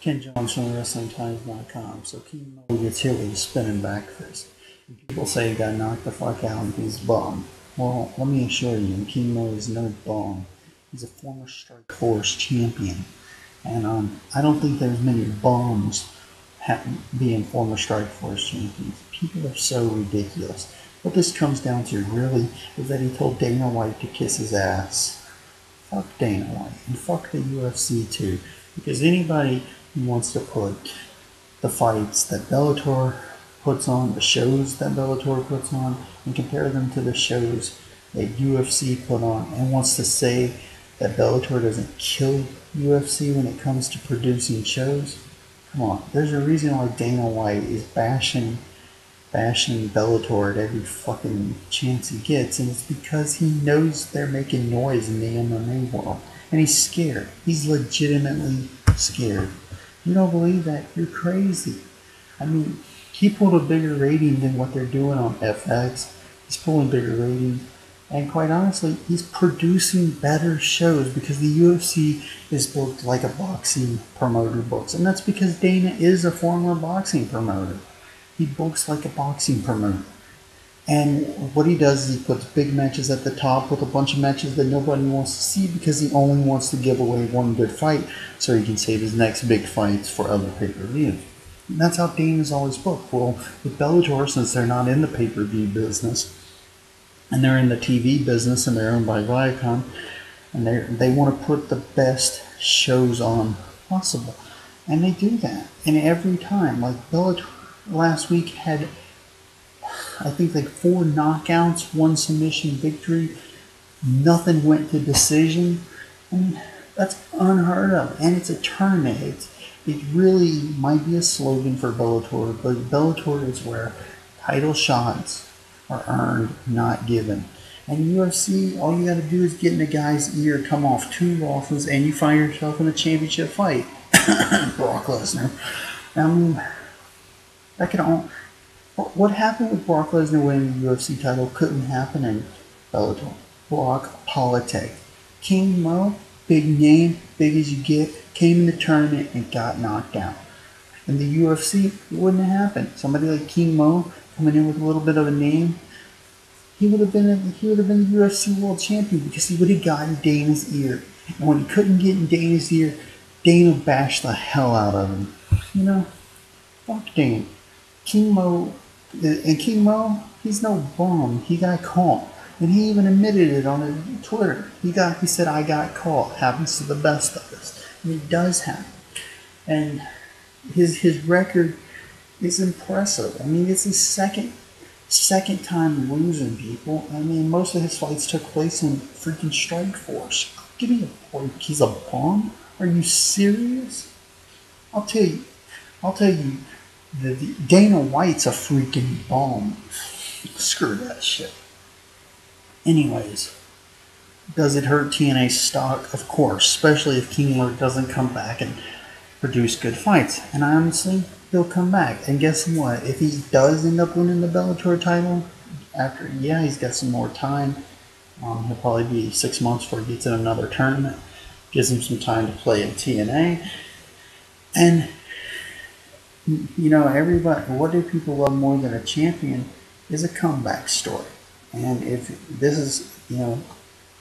Ken Jones from WrestlingTimes.com. So King Mo gets hit with a spinning back fist. And people say he got knocked the fuck out and he's bum. Well, let me assure you, King Mo is no bum. He's a former Strike Force champion. And I don't think there's many bums being former Strike Force champions. People are so ridiculous. What this comes down to really is that he told Dana White to kiss his ass. Fuck Dana White and fuck the UFC too. Because anybody who wants to put the fights that Bellator puts on, the shows that Bellator puts on, and compare them to the shows that UFC put on, and wants to say that Bellator doesn't kill UFC when it comes to producing shows, come on. There's a reason why Dana White is bashing Bellator at every fucking chance he gets, and it's because he knows they're making noise in the MMA world. And he's scared. He's legitimately scared. You don't believe that? You're crazy. I mean, he pulled a bigger rating than what they're doing on FX. He's pulling bigger ratings. And quite honestly, he's producing better shows because the UFC is booked like a boxing promoter books. And that's because Dana is a former boxing promoter. He books like a boxing promoter. And what he does is he puts big matches at the top with a bunch of matches that nobody wants to see because he only wants to give away one good fight so he can save his next big fights for other pay-per-views. And that's how Dana's always booked. Well, with Bellator, since they're not in the pay-per-view business, and they're in the TV business and they're owned by Viacom, and they want to put the best shows on possible. And they do that. And every time, like Bellator last week had, I think, like 4 knockouts, 1 submission victory. Nothing went to decision. I mean, that's unheard of. And it's a tournament. It really might be a slogan for Bellator, but Bellator is where title shots are earned, not given. And UFC, all you got to do is get in a guy's ear, come off 2 losses, and you find yourself in a championship fight. Brock Lesnar. I mean, that could all. What happened with Brock Lesnar winning the UFC title couldn't happen in Bellator. Brock Politic. King Mo, big name, big as you get, came in the tournament and got knocked out. In the UFC, it wouldn't have happened. Somebody like King Mo coming in with a little bit of a name, he would have been the UFC World Champion because he would have gotten Dana's ear. And when he couldn't get in Dana's ear, Dana bashed the hell out of him. You know, fuck Dana. King Mo, he's no bum. He got caught. And he even admitted it on his Twitter. He said, I got caught. Happens to the best of us. And it does happen. And his record is impressive. I mean, it's his second time losing people. I mean, most of his fights took place in freaking Strike Force. Give me a break. He's a bum? Are you serious? I'll tell you, Dana White's a freaking bum. Screw that shit. Anyways, does it hurt TNA's stock? Of course, especially if King Mo doesn't come back and produce good fights. And honestly, he'll come back. And guess what? If he does end up winning the Bellator title, he's got some more time. He'll probably be 6 months before he gets in another tournament. Gives him some time to play in TNA. And you know, everybody, what do people love more than a champion is a comeback story. And if this is, you know,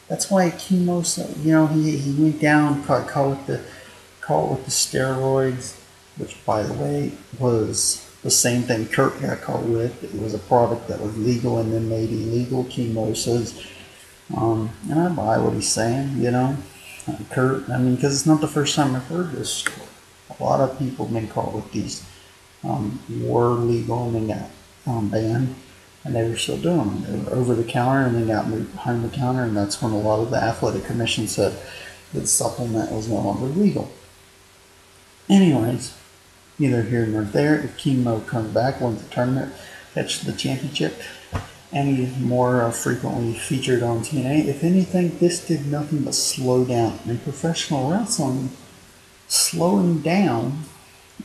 that's why King Mo, you know, he went down, caught with the steroids, which, by the way, was the same thing Kurt got caught with. It was a product that was legal and then made illegal. King Mo says, and I buy what he's saying, you know. Kurt, I mean, because it's not the first time I've heard this story. A lot of people have been caught with these. Were legal and then got banned, and they were still doing them. They were over the counter and then got moved behind the counter, and that's when a lot of the athletic commission said that the supplement was no longer legal. Anyways, neither here nor there. If King Mo comes back, wins the tournament, catches the championship, and he's more frequently featured on TNA, if anything, this did nothing but slow down. In professional wrestling, slowing down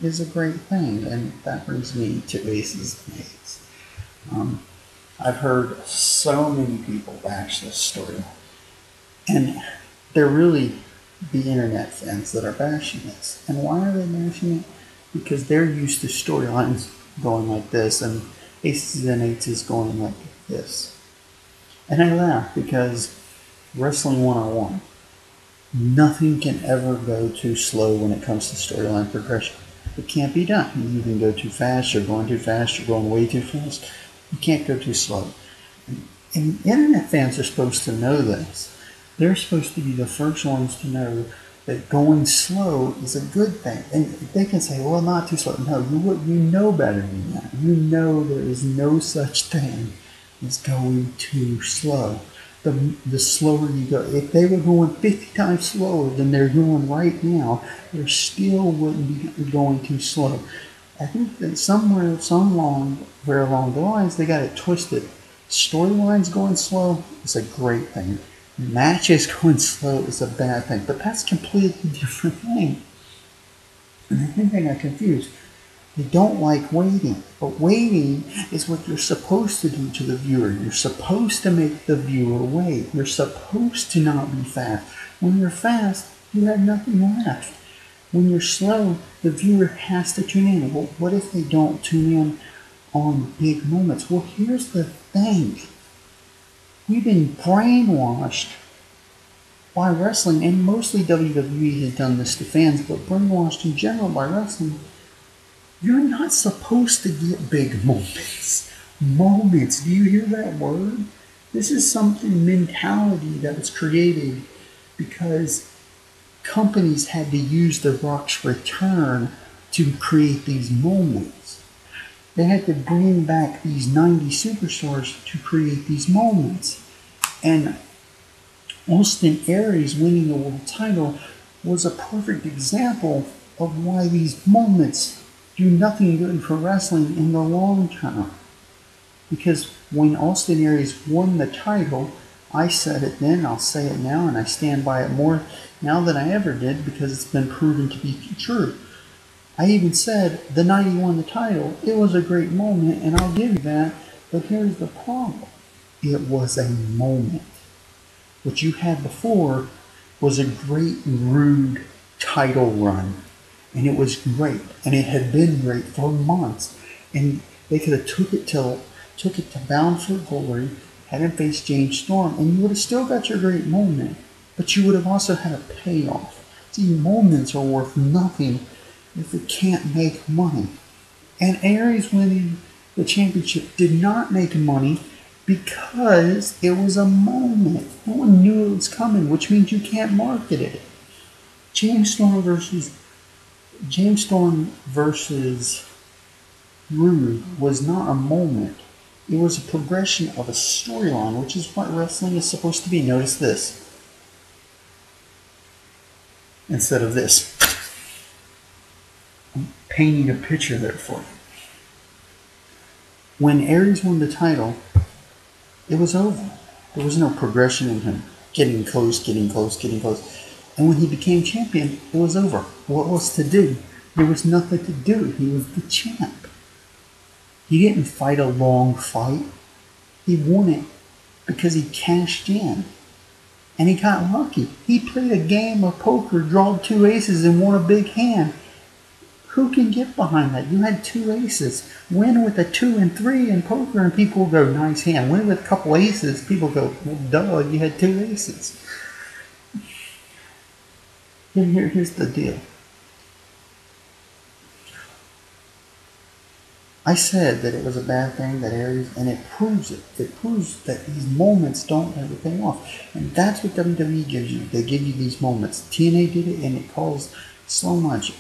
is a great thing, and that brings me to Aces and Eights. I've heard so many people bash this story, and they're really the internet fans that are bashing this. And why are they bashing it? Because they're used to storylines going like this and aces and eights is going like this. And I laugh because Wrestling 101, nothing can ever go too slow when it comes to storyline progression. It can't be done. You can go too fast, you're going too fast, you're going way too fast. You can't go too slow. And internet fans are supposed to know this. They're supposed to be the first ones to know that going slow is a good thing. And they can say, well, not too slow. No, you know better than that. You know there is no such thing as going too slow. The slower you go, if they were going 50 times slower than they're going right now, they still wouldn't be going too slow. I think that somewhere along the lines, they got it twisted. Storylines going slow is a great thing. Matches going slow is a bad thing. But that's a completely different thing. And I think they got confused. They don't like waiting. But waiting is what you're supposed to do to the viewer. You're supposed to make the viewer wait. You're supposed to not be fast. When you're fast, you have nothing left. When you're slow, the viewer has to tune in. Well, what if they don't tune in on big moments? Well, here's the thing. We've been brainwashed by wrestling, and mostly WWE has done this to fans, but brainwashed in general by wrestling. You're not supposed to get big moments. Moments. Do you hear that word? This is something, mentality that was created because companies had to use The Rock's return to create these moments. They had to bring back these 90 superstars to create these moments. And Austin Aries winning the world title was a perfect example of why these moments do nothing good for wrestling in the long term. Because when Austin Aries won the title, I said it then, I'll say it now, and I stand by it more now than I ever did because it's been proven to be true. I even said the night he won the title, it was a great moment, and I'll give you that, but here's the problem. It was a moment. What you had before was a great Rude title run, and it was great, and it had been great for months, and they could have took it to Bound for Glory, had him face James Storm, and you would have still got your great moment, but you would have also had a payoff. See, moments are worth nothing if it can't make money. And Aries winning the championship did not make money because it was a moment. No one knew it was coming, which means you can't market it. James Storm versus Rude was not a moment. It was a progression of a storyline, which is what wrestling is supposed to be. Notice this. Instead of this. I'm painting a picture there for you. When Aries won the title, it was over. There was no progression in him. Getting close. And when he became champion, it was over. What was to do? There was nothing to do. He was the champ. He didn't fight a long fight. He won it because he cashed in. And he got lucky. He played a game of poker, drawed 2 aces, and won a big hand. Who can get behind that? You had 2 aces. Win with a 2 and 3 in poker, and people go, nice hand. Win with a couple aces, people go, well, duh, you had 2 aces. Here's the deal. I said that it was a bad thing that Aries, and it proves it. It proves that these moments don't ever pay off. And that's what WWE gives you. They give you these moments. TNA did it, and it caused so much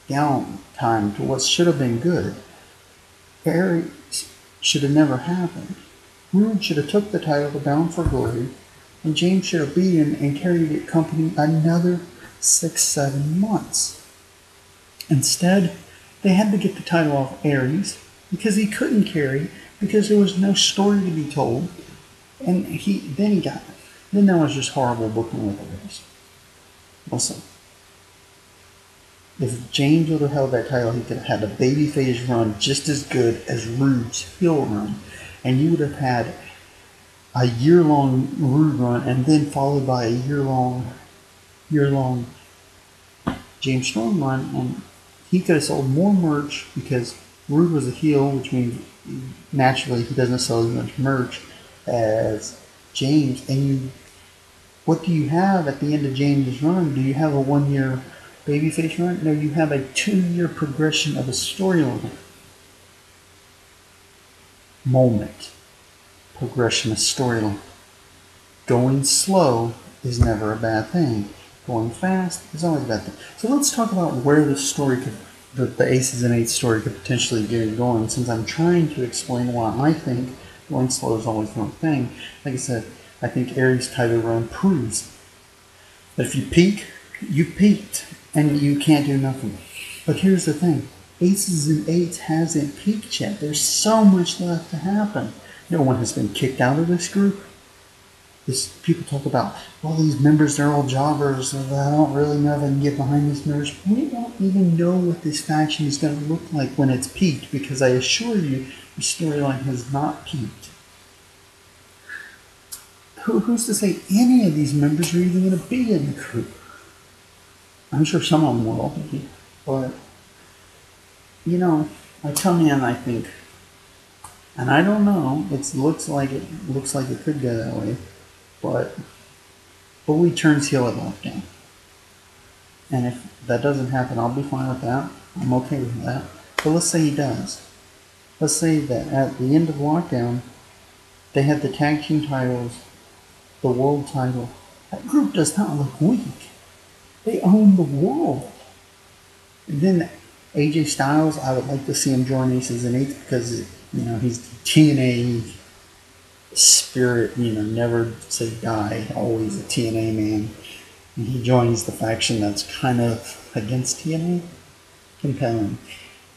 downtime to what should have been good. Aries should have never happened. Rude should have took the title to Bound for Glory, and James should have beat him and carried the company another 6-7 months. Instead, they had to get the title off Aries because he couldn't carry, because there was no story to be told, and then that was just horrible booking with Aries. Listen, if James would have held that title, he could have had a babyface run just as good as Rude's heel run, and you would have had a year-long Rude run, and then followed by a year-long year-long James Storm run, and he could have sold more merch because Rude was a heel, which means naturally he doesn't sell as much merch as James. And what do you have at the end of James' run? Do you have a 1-year babyface run? No, you have a 2-year progression of a storyline. Moment. Progression of storyline. Going slow is never a bad thing. Going fast is always a bad thing. So let's talk about where the story could, the Aces and Eights story could potentially get going, since I'm trying to explain why I think going slow is always the wrong thing. Like I said, I think Aries' title run proves that if you peak, you peaked, and you can't do nothing. But here's the thing. Aces and Eights hasn't peaked yet. There's so much left to happen. No one has been kicked out of this group. People talk about, well, these members, they're all jobbers, and I don't really know if I can get behind these members. We don't even know what this faction is going to look like when it's peaked, because I assure you, the storyline has not peaked. Who's to say any of these members are even going to be in the group? I'm sure some of them will be, but, you know, I come in, I think, and I don't know, it looks like it could go that way. But Bully turns heel at lockdown. And if that doesn't happen, I'll be fine with that. I'm okay with that. But let's say he does. Let's say that at the end of lockdown, they have the tag team titles, the world title. That group does not look weak. They own the world. And then AJ Styles, I would like to see him join Aces and Eights because, you know, he's the TNA spirit, you know, never say die, always a TNA man. And he joins the faction that's kind of against TNA. Compelling.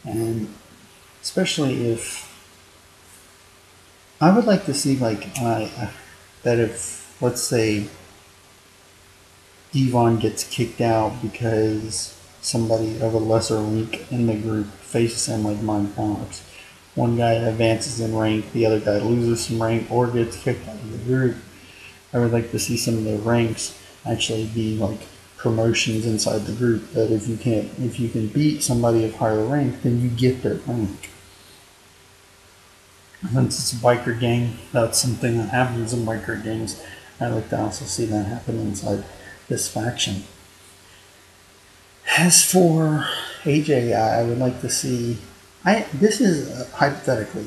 And especially if I would like to see, like, that if, let's say, Devon gets kicked out because somebody of a lesser rank in the group faces him, like Mike Knox. One guy advances in rank, the other guy loses some rank or gets kicked out of the group. I would like to see some of the ranks actually be like promotions inside the group, that if you can beat somebody of higher rank, then you get their rank. Since it's a biker gang, that's something that happens in biker gangs. I'd like to also see that happen inside this faction. As for AJ, I would like to see, this is hypothetically,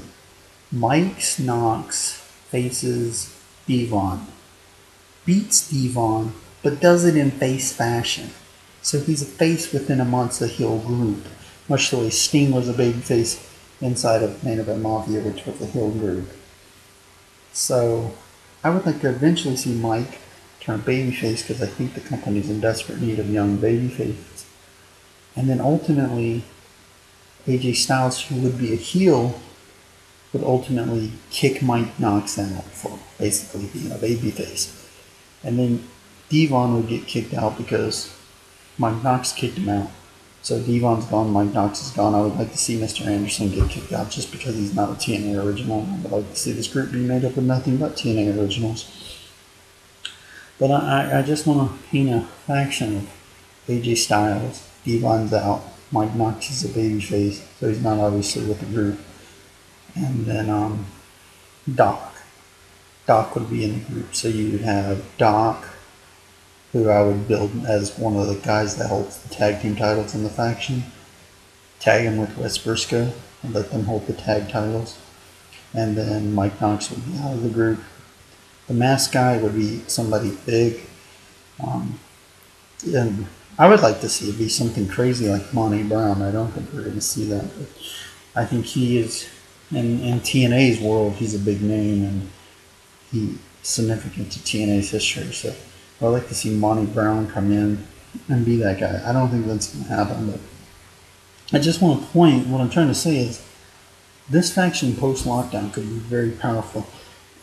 Mike Knox faces Devon, beats Devon, but does it in face fashion. So he's a face within amongst the heel group, much the way Sting was a babyface inside of Main Event Mafia, which was the heel group. So I would like to eventually see Mike turn babyface, because I think the company's in desperate need of young babyfaces. And then ultimately, AJ Styles, who would be a heel, would ultimately kick Mike Knox out for basically being a babyface. And then Devon would get kicked out because Mike Knox kicked him out. So Devon's gone, Mike Knox is gone. I would like to see Mr. Anderson get kicked out just because he's not a TNA original. I would like to see this group be made up of nothing but TNA originals. But I just want to paint a faction of AJ Styles. Devon's out. Mike Knox is a babyface, so he's not obviously with the group. And then Doc. Doc would be in the group. So you would have Doc, who I would build as one of the guys that holds the tag team titles in the faction. Tag him with Wes Briscoe and let them hold the tag titles. And then Mike Knox would be out of the group. The mask guy would be somebody big. And I would like to see it be something crazy like Monty Brown. I don't think we're going to see that. But I think he is, in TNA's world, he's a big name and he's significant to TNA's history. So I'd like to see Monty Brown come in and be that guy. I don't think that's going to happen, but I just want to point, what I'm trying to say is this faction post-lockdown could be very powerful.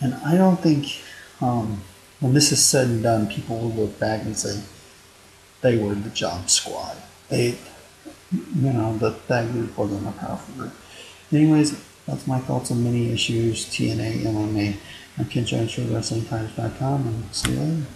And I don't think, when this is said and done, people will look back and say, they were the job squad. That group wasn't a powerful group. Anyways, that's my thoughts on many issues, TNA, MMA. I'm Ken Jones from WrestlingTimes.com, and see you later.